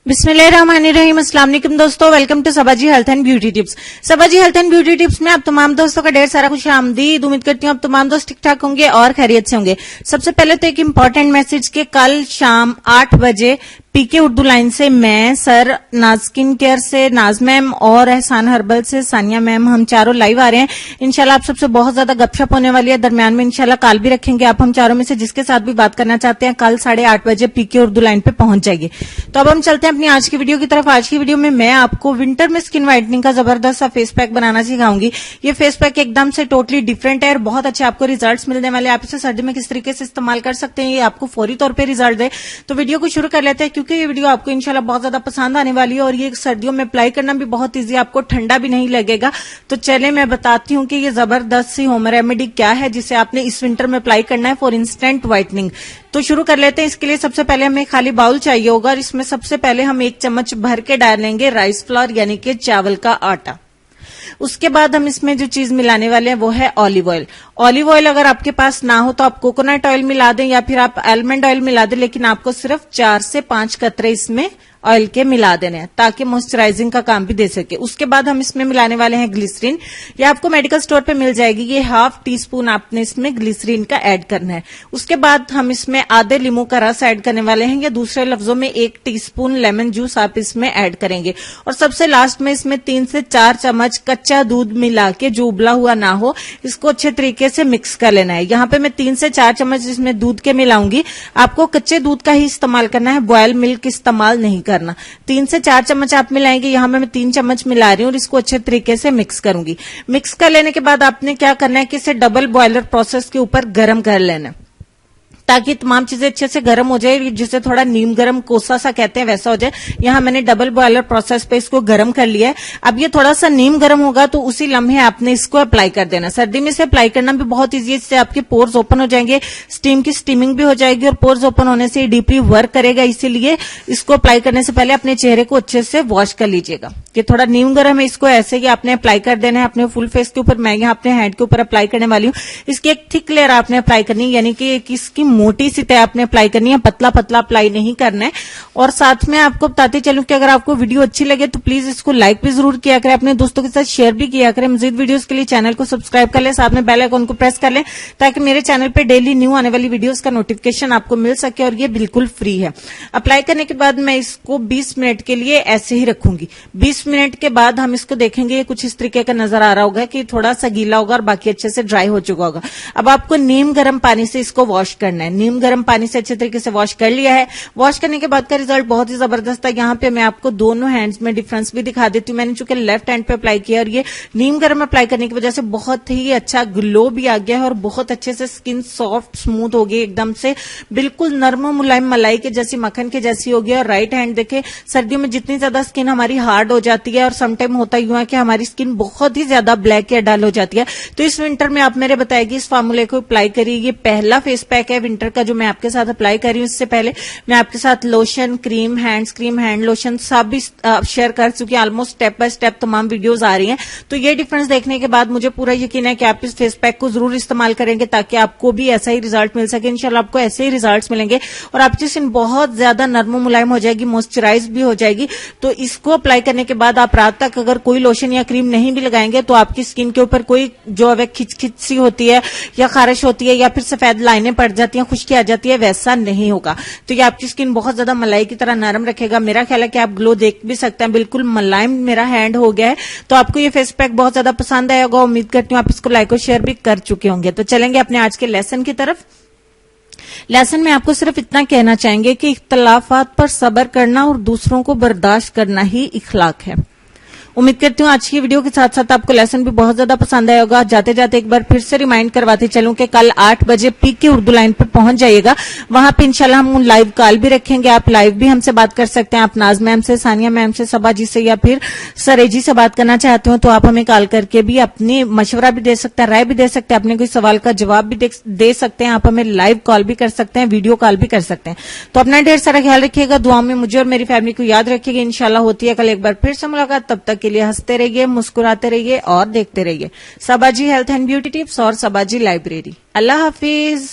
बिस्मिल्लाहिर्रहमानिर्रहीम। अस्सलाम वालेकुम दोस्तों, welcome to Sabaji health and beauty tips. Sabaji health and beauty tips में आप तमाम दोस्तों का ढेर सारा खुश आमदीद। उम्मीद करती हूँ आप तमाम दोस्त ठीक ठाक होंगे और खैरियत से होंगे। सबसे पहले तो एक इम्पॉर्टेंट मैसेज के कल शाम 8 बजे पीके उर्दू लाइन से मैं, सर, नाज स्किन केयर से नाज मैम और एहसान हर्बल से सानिया मैम, हम चारों लाइव आ रहे हैं। इंशाल्लाह आप सबसे बहुत ज्यादा गपशप होने वाली है। दरमियान में इंशाल्लाह कॉल भी रखेंगे। आप हम चारों में से जिसके साथ भी बात करना चाहते हैं कल 8:30 बजे पीके उर्दू लाइन पे पहुंच जाइए। तो अब हम चलते हैं अपनी आज की वीडियो की तरफ। आज की वीडियो में मैं आपको विंटर में स्किन व्हाइटनिंग का जबरदस्त सा फेस पैक बनाना सिखाऊंगी। ये फेस पैक एकदम से टोटली डिफरेंट है और बहुत अच्छे आपको रिजल्ट्स मिलने वाले हैं। आप इसे सर्दी में किस तरीके से इस्तेमाल कर सकते हैं, ये आपको फौरी तौर पर रिजल्ट दे। तो वीडियो को शुरू कर लेते हैं क्योंकि ये वीडियो आपको इंशाल्लाह बहुत ज्यादा पसंद आने वाली है और ये सर्दियों में अप्लाई करना भी बहुत इजी, आपको ठंडा भी नहीं लगेगा। तो चले मैं बताती हूँ कि ये जबरदस्त सी होम रेमेडी क्या है जिसे आपने इस विंटर में अप्लाई करना है फॉर इंस्टेंट व्हाइटनिंग। तो शुरू कर लेते हैं। इसके लिए सबसे पहले हमें खाली बाउल चाहिए होगा और इसमें सबसे पहले हम 1 चम्मच भर के डालेंगे राइस फ्लोर यानी कि चावल का आटा। उसके बाद हम इसमें जो चीज मिलाने वाले हैं वो है ऑलिव ऑयल। ऑलिव ऑयल अगर आपके पास ना हो तो आप कोकोनट ऑयल मिला दें या फिर आप आलमंड ऑयल मिला दें, लेकिन आपको सिर्फ 4 से 5 कतरे इसमें ऑयल के मिला देने हैं ताकि मॉइस्चराइजिंग का काम भी दे सके। उसके बाद हम इसमें मिलाने वाले हैं ग्लिसरीन। ये आपको मेडिकल स्टोर पे मिल जाएगी। ये ½ टीस्पून आपने इसमें ग्लिसरीन का ऐड करना है। उसके बाद हम इसमें आधे लीमू का रस ऐड करने वाले हैं, या दूसरे लफ्जों में 1 टीस्पून लेमन जूस आप इसमें ऐड करेंगे। और सबसे लास्ट में इसमें 3 से 4 चम्मच कच्चा दूध मिला के, जो उबला हुआ ना हो, इसको अच्छे तरीके से मिक्स कर लेना है। यहाँ पे मैं 3 से 4 चम्मच इसमें दूध के मिलाऊंगी। आपको कच्चे दूध का ही इस्तेमाल करना है, बॉयल मिल्क इस्तेमाल नहीं करना। 3 से 4 चम्मच आप मिलाएंगे। यहां मैं 3 चम्मच मिला रही हूं और इसको अच्छे तरीके से मिक्स करूंगी। मिक्स कर लेने के बाद आपने क्या करना है कि इसे डबल बॉयलर प्रोसेस के ऊपर गर्म कर लेना है ताकि तमाम चीजें अच्छे से गर्म हो जाए, जिसे थोड़ा नीम गर्म कोसा सा कहते हैं वैसा हो जाए। यहां मैंने डबल बॉयलर प्रोसेस पे इसको गर्म कर लिया है। अब ये थोड़ा सा नीम गर्म होगा तो उसी लम्हे आपने इसको अप्लाई कर देना। सर्दी में इसे अप्लाई करना भी बहुत ईजी है। इससे आपके पोर्स ओपन हो जाएंगे, स्टीम की स्टीमिंग भी हो जाएगी और पोर्स ओपन होने से डीपली वर्क करेगा। इसीलिए इसको अप्लाई करने से पहले अपने चेहरे को अच्छे से वॉश कर लीजिएगा। ये थोड़ा नीम गर्म है, इसको ऐसे ही आपने अप्लाई कर देना है अपने फुल फेस के ऊपर। मैं यहाँ अपने हैंड के ऊपर अप्लाई करने वाली हूँ। इसकी एक थिक लेयर आपने अप्लाई करनी है, यानी कि इसकी मोटी सी तय आपने अप्लाई करनी है, पतला पतला अप्लाई नहीं करना है। और साथ में आपको बताते चलूं कि अगर आपको वीडियो अच्छी लगे तो प्लीज इसको लाइक भी जरूर किया करें, अपने दोस्तों के साथ शेयर भी किया करें। मजीद वीडियोस के लिए चैनल को सब्सक्राइब कर लें, साथ में बेल आइकन को प्रेस कर लें ताकि मेरे चैनल पे डेली न्यू आने वाली वीडियोस का नोटिफिकेशन आपको मिल सके और ये बिल्कुल फ्री है। अप्लाई करने के बाद मैं इसको 20 मिनट के लिए ऐसे ही रखूंगी। 20 मिनट के बाद हम इसको देखेंगे, कुछ इस तरीके का नजर आ रहा होगा कि थोड़ा सा गीला होगा और बाकी अच्छे से ड्राई हो चुका होगा। अब आपको नीम गर्म पानी से इसको वॉश करना है। नीम गर्म पानी से अच्छे तरीके से वॉश कर लिया है। वॉश करने के बाद का रिजल्ट बहुत ही जबरदस्त है। यहाँ पे मैं आपको दोनों हैंड्स में डिफरेंस भी दिखा देती हूँ। मैंने चूंकि लेफ्ट हैंड पे अप्लाई किया और ये नीम गर्म अप्लाई करने की वजह से बहुत ही अच्छा ग्लो भी आ गया है और बहुत अच्छे से स्किन सॉफ्ट स्मूथ हो गई, एकदम से बिल्कुल नर्म मुलायम मलाई के जैसी, मक्खन के जैसी हो गई। और राइट हैंड देखे, सर्दियों में जितनी ज्यादा स्किन हमारी हार्ड हो जाती है और समटाइम होता ही हुआ कि हमारी स्किन बहुत ही ज्यादा ब्लैक या डल हो जाती है, तो इस विंटर में आप मेरे बताएगी इस फार्मूले को अप्लाई करिए। ये पहला फेस पैक है विंटर का जो मैं आपके साथ अप्लाई कर रही हूँ। इससे पहले मैं आपके साथ लोशन, क्रीम, हैंड लोशन सब भी शेयर कर चुकी हूं। ऑलमोस्ट स्टेप बाय स्टेप तमाम वीडियोस आ रही हैं। तो ये डिफरेंस देखने के बाद मुझे पूरा यकीन है कि आप इस फेस पैक को जरूर इस्तेमाल करेंगे ताकि आपको भी ऐसा ही रिजल्ट मिल सके। इंशाल्लाह आपको ऐसे ही रिजल्ट्स मिलेंगे और आपकी स्किन बहुत ज्यादा नर्म मुलायम हो जाएगी, मॉइस्चराइज भी हो जाएगी। तो इसको अप्लाई करने के बाद आप रात तक अगर कोई लोशन या क्रीम नहीं भी लगाएंगे तो आपकी स्किन के ऊपर कोई जो है खिचखिच सी होती है या खारिश होती है या फिर सफेद लाइनें पड़ जाती हैं, खुश्की आ जाती है, वैसा नहीं होगा। तो ये आपकी स्किन बहुत ज्यादा मलाई की तरह नरम रखेगा। मेरा ख्याल है कि आप ग्लो देख भी सकते हैं, बिल्कुल मुलायम मेरा हैंड हो गया है। तो आपको ये फेस पैक बहुत ज्यादा पसंद आया होगा। उम्मीद करती हूँ आप इसको लाइक और शेयर भी कर चुके होंगे। तो चलेंगे अपने आज के लेसन की तरफ। लेसन में आपको सिर्फ इतना कहना चाहेंगे कि इख्तलाफात पर सब्र करना और दूसरों को बर्दाश्त करना ही इखलाक है। उम्मीद करती हूँ आज की वीडियो के साथ साथ आपको लेसन भी बहुत ज्यादा पसंद आया होगा। जाते जाते एक बार फिर से रिमाइंड करवाते चलूं कि कल 8 बजे पीके उर्दू लाइन पर पहुंच जाइएगा। वहां पे इंशाल्लाह हम लाइव कॉल भी रखेंगे। आप लाइव भी हमसे बात कर सकते हैं। आप नाज मैम से, सानिया मैम से, सबा जी से या फिर सरेजी से बात करना चाहते हो तो आप हमें कॉल करके भी अपनी मशवरा भी दे सकते हैं, राय भी दे सकते हैं, अपने कोई सवाल का जवाब भी दे सकते हैं। आप हमें लाइव कॉल भी कर सकते हैं, वीडियो कॉल भी कर सकते हैं। तो अपना ढेर सारा ख्याल रखिएगा। दुआ में मुझे और मेरी फैमिली को याद रखिएगा। इंशाल्लाह होती है कल एक बार फिर से मुलाकात। तब तक के लिए हंसते रहिए, मुस्कुराते रहिए और देखते रहिए सबाजी हेल्थ एंड ब्यूटी टिप्स और सबाजी लाइब्रेरी। अल्लाह हाफिज।